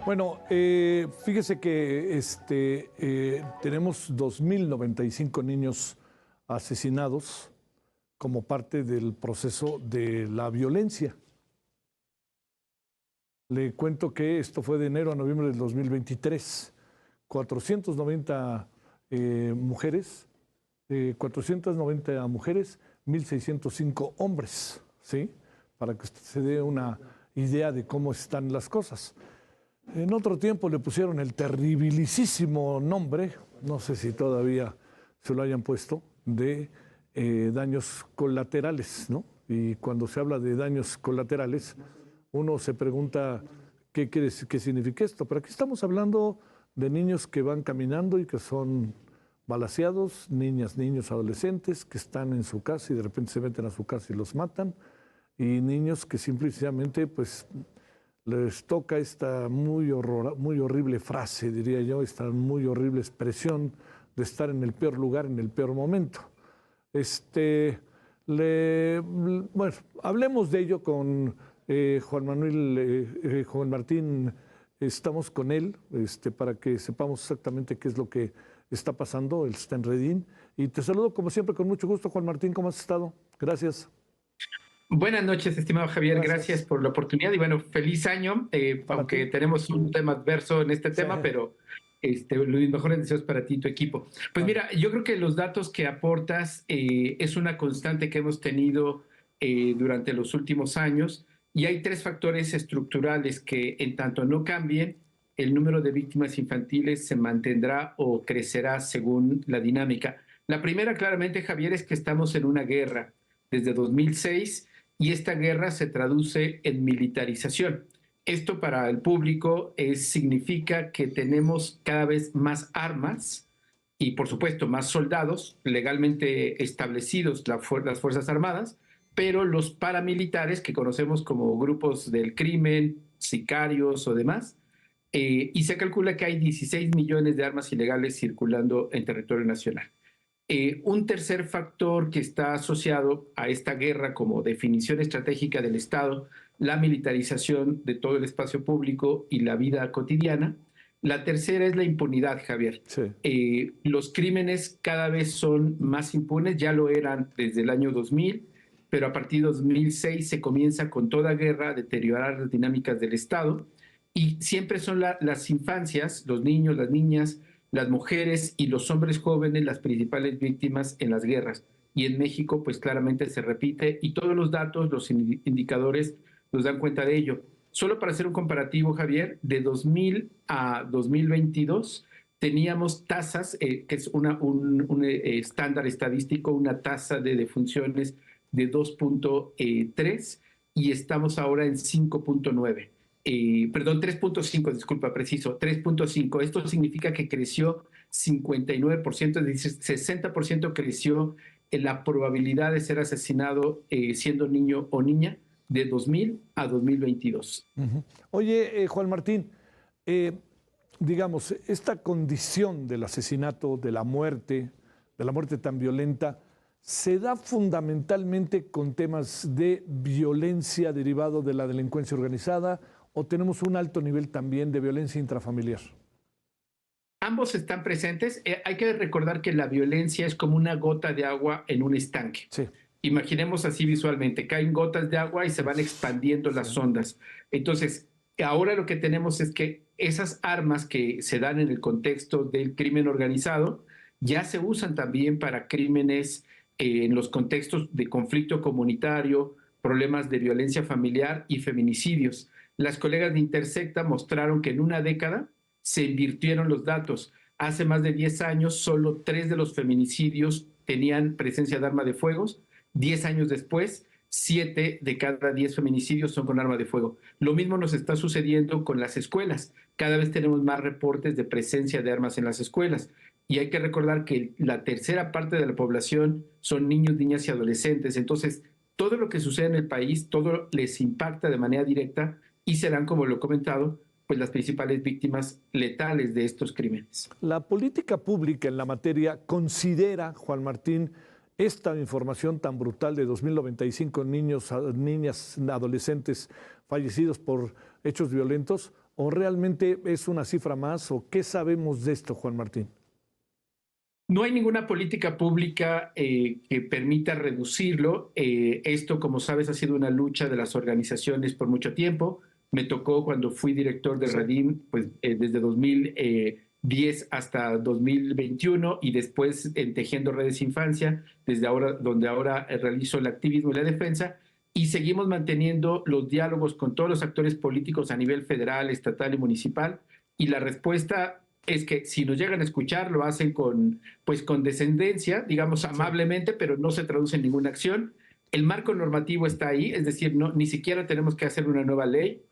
Bueno, fíjese que tenemos 2.095 niños asesinados como parte del proceso de la violencia. Le cuento que esto fue de enero a noviembre del 2023. 490 mujeres, 1.605 hombres, ¿sí? Para que usted se dé una idea de cómo están las cosas. En otro tiempo le pusieron el terribilisísimo nombre, no sé si todavía se lo hayan puesto, de daños colaterales, ¿no? Y cuando se habla de daños colaterales, uno se pregunta qué significa esto. Pero aquí estamos hablando de niños que van caminando y que son balaceados, niñas, niños, adolescentes que están en su casa y de repente se meten a su casa y los matan, y niños que simplemente pues les toca esta muy horrible frase, diría yo, esta muy horrible expresión de estar en el peor lugar, en el peor momento. Bueno, hablemos de ello con Juan Martín, estamos con él para que sepamos exactamente qué es lo que está pasando. Él está en Redín. Y te saludo como siempre con mucho gusto, Juan Martín. ¿Cómo has estado? Gracias. Buenas noches, estimado Javier. Gracias por la oportunidad y bueno, feliz año, Para aunque ti. tenemos un tema adverso en este Sí. tema, pero los mejores deseos para ti y tu equipo. Pues Vale. mira, yo creo que los datos que aportas es una constante que hemos tenido durante los últimos años, y hay tres factores estructurales que en tanto no cambien, el número de víctimas infantiles se mantendrá o crecerá según la dinámica. La primera, claramente, Javier, es que estamos en una guerra desde 2006, y esta guerra se traduce en militarización. Esto para el público significa que tenemos cada vez más armas y, por supuesto, más soldados legalmente establecidos, las Fuerzas Armadas, pero los paramilitares, que conocemos como grupos del crimen, sicarios o demás, y se calcula que hay 16 millones de armas ilegales circulando en territorio nacional. Un tercer factor que está asociado a esta guerra como definición estratégica del Estado, la militarización de todo el espacio público y la vida cotidiana. La tercera es la impunidad, Javier. Sí. Los crímenes cada vez son más impunes, ya lo eran desde el año 2000, pero a partir de 2006 se comienza con toda guerra a deteriorar las dinámicas del Estado, y siempre son las infancias, los niños, las niñas, las mujeres y los hombres jóvenes las principales víctimas en las guerras. Y en México, pues claramente se repite, y todos los datos, los indicadores nos dan cuenta de ello. Solo para hacer un comparativo, Javier, de 2000 a 2022 teníamos tasas, que es un estándar estadístico, una tasa de defunciones de 2.3, y estamos ahora en 5.9. Perdón, 3.5, disculpa, preciso, 3.5. Esto significa que creció 59%, es decir, 60% creció en la probabilidad de ser asesinado siendo niño o niña de 2000 a 2022. Oye, Juan Martín, digamos, esta condición del asesinato, de la muerte tan violenta, ¿se da fundamentalmente con temas de violencia derivado de la delincuencia organizada o tenemos un alto nivel también de violencia intrafamiliar? Ambos están presentes. Hay que recordar que la violencia es como una gota de agua en un estanque. Sí. Imaginemos así visualmente, caen gotas de agua y se van expandiendo las ondas. Entonces, ahora lo que tenemos es que esas armas que se dan en el contexto del crimen organizado ya se usan también para crímenes en los contextos de conflicto comunitario, problemas de violencia familiar y feminicidios. Las colegas de Intersecta mostraron que en una década se invirtieron los datos. Hace más de 10 años, solo 3 de los feminicidios tenían presencia de arma de fuego. 10 años después, 7 de cada 10 feminicidios son con arma de fuego. Lo mismo nos está sucediendo con las escuelas. Cada vez tenemos más reportes de presencia de armas en las escuelas. Y hay que recordar que la tercera parte de la población son niños, niñas y adolescentes. Entonces, todo lo que sucede en el país, todo les impacta de manera directa, y serán, como lo he comentado, pues las principales víctimas letales de estos crímenes. La política pública en la materia considera, Juan Martín, esta información tan brutal de 2.095 niños, niñas, adolescentes fallecidos por hechos violentos ¿O realmente es una cifra más? ¿O qué sabemos de esto, Juan Martín? No hay ninguna política pública que permita reducirlo. Esto, como sabes, ha sido una lucha de las organizaciones por mucho tiempo. Me tocó cuando fui director de Sí. Redim, pues desde 2010 hasta 2021 y después en Tejiendo Redes Infancia, desde ahora, donde ahora realizo el activismo y la defensa. Y seguimos manteniendo los diálogos con todos los actores políticos a nivel federal, estatal y municipal. Y la respuesta es que si nos llegan a escuchar, lo hacen pues con descendencia, digamos amablemente, pero no se traduce en ninguna acción. El marco normativo está ahí, es decir, no, ni siquiera tenemos que hacer una nueva ley,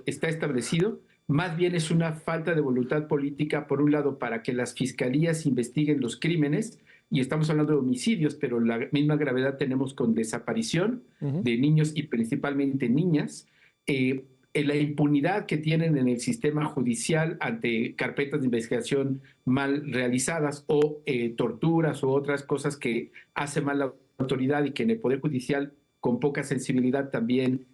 está establecido. Más bien es una falta de voluntad política, por un lado, para que las fiscalías investiguen los crímenes, y estamos hablando de homicidios, pero la misma gravedad tenemos con desaparición de niños y principalmente niñas. La impunidad que tienen en el sistema judicial ante carpetas de investigación mal realizadas o torturas u otras cosas que hace mal la autoridad y que en el Poder Judicial con poca sensibilidad también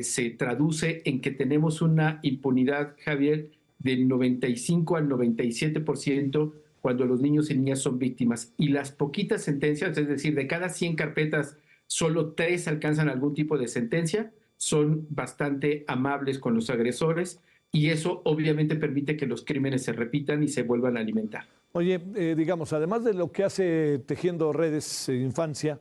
se traduce en que tenemos una impunidad, Javier, del 95 al 97% cuando los niños y niñas son víctimas. Y las poquitas sentencias, es decir, de cada 100 carpetas, solo 3 alcanzan algún tipo de sentencia, son bastante amables con los agresores y eso obviamente permite que los crímenes se repitan y se vuelvan a alimentar. Oye, digamos, además de lo que hace Tejiendo Redes Infancia,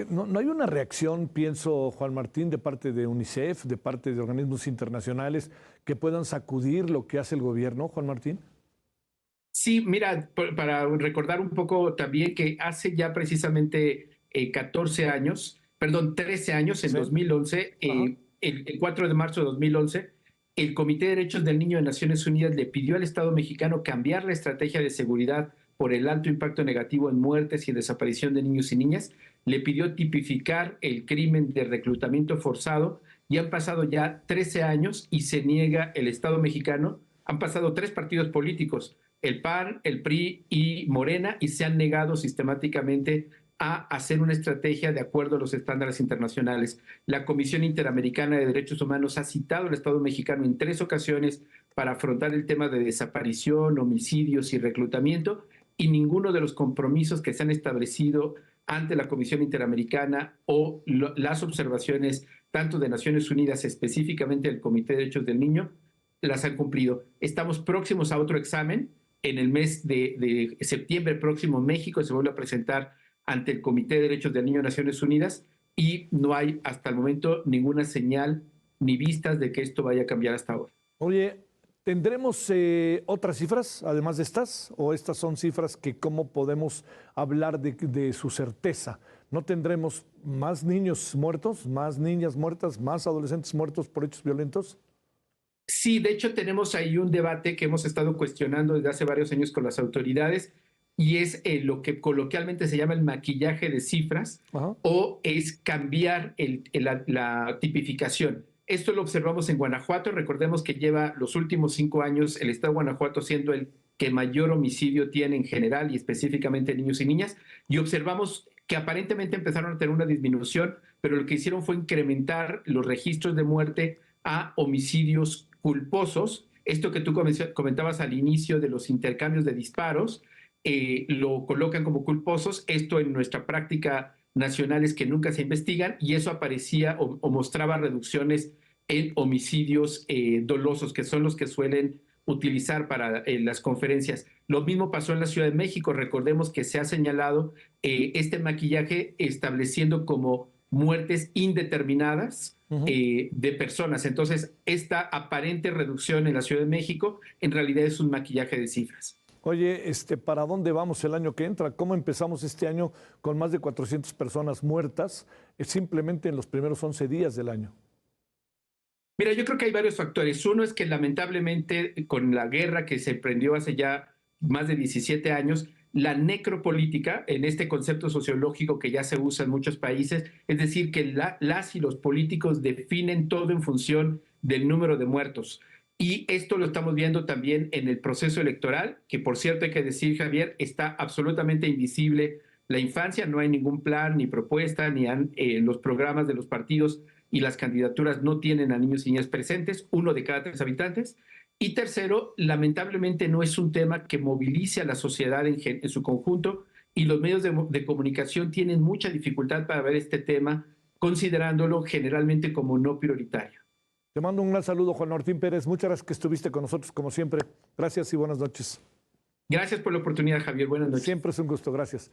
no hay una reacción, pienso, Juan Martín, de parte de UNICEF, de parte de organismos internacionales que puedan sacudir lo que hace el gobierno, Juan Martín? Sí, mira, para recordar un poco también que hace ya precisamente 14 años, perdón, 13 años, en Sí. 2011, el 4 de marzo de 2011, el Comité de Derechos del Niño de Naciones Unidas le pidió al Estado mexicano cambiar la estrategia de seguridad por el alto impacto negativo en muertes y desaparición de niños y niñas, le pidió tipificar el crimen de reclutamiento forzado y han pasado ya 13 años y se niega el Estado mexicano, han pasado 3 partidos políticos, el PAN, el PRI y Morena, y se han negado sistemáticamente a hacer una estrategia de acuerdo a los estándares internacionales. La Comisión Interamericana de Derechos Humanos ha citado al Estado mexicano en 3 ocasiones para afrontar el tema de desaparición, homicidios y reclutamiento, y ninguno de los compromisos que se han establecido ante la Comisión Interamericana o las observaciones tanto de Naciones Unidas, específicamente del Comité de Derechos del Niño, las han cumplido. Estamos próximos a otro examen. En el mes de septiembre próximo, México se vuelve a presentar ante el Comité de Derechos del Niño de Naciones Unidas y no hay hasta el momento ninguna señal ni vistas de que esto vaya a cambiar hasta ahora. Oye, ¿tendremos otras cifras además de estas? ¿O estas son cifras que cómo podemos hablar de su certeza? ¿No tendremos más niños muertos, más niñas muertas, más adolescentes muertos por hechos violentos? Sí, de hecho tenemos ahí un debate que hemos estado cuestionando desde hace varios años con las autoridades y es lo que coloquialmente se llama el maquillaje de cifras. Ajá. O es cambiar la tipificación. Esto lo observamos en Guanajuato. Recordemos que lleva los últimos 5 años el estado de Guanajuato siendo el que mayor homicidio tiene en general y específicamente niños y niñas, y observamos que aparentemente empezaron a tener una disminución, pero lo que hicieron fue incrementar los registros de muerte a homicidios culposos. Esto que tú comentabas al inicio de los intercambios de disparos, lo colocan como culposos. Esto en nuestra práctica nacional es que nunca se investigan y eso aparecía o mostraba reducciones en homicidios dolosos, que son los que suelen utilizar para las conferencias. Lo mismo pasó en la Ciudad de México. Recordemos que se ha señalado este maquillaje estableciendo como muertes indeterminadas de personas. Entonces, esta aparente reducción en la Ciudad de México en realidad es un maquillaje de cifras. Oye, ¿para dónde vamos el año que entra? ¿Cómo empezamos este año con más de 400 personas muertas simplemente en los primeros 11 días del año? Mira, yo creo que hay varios factores. Uno es que lamentablemente con la guerra que se emprendió hace ya más de 17 años, la necropolítica, en este concepto sociológico que ya se usa en muchos países, es decir, que las y los políticos definen todo en función del número de muertos. Y esto lo estamos viendo también en el proceso electoral, que por cierto hay que decir, Javier, está absolutamente invisible la infancia no hay ningún plan ni propuesta, ni los programas de los partidos y las candidaturas no tienen a niños y niñas presentes, 1 de cada 3 habitantes. Y tercero, lamentablemente no es un tema que movilice a la sociedad en su conjunto, y los medios de comunicación tienen mucha dificultad para ver este tema, considerándolo generalmente como no prioritario. Te mando un gran saludo, Juan Martín Pérez. Muchas gracias que estuviste con nosotros, como siempre. Gracias y buenas noches. Gracias por la oportunidad, Javier. Buenas noches. Siempre es un gusto. Gracias.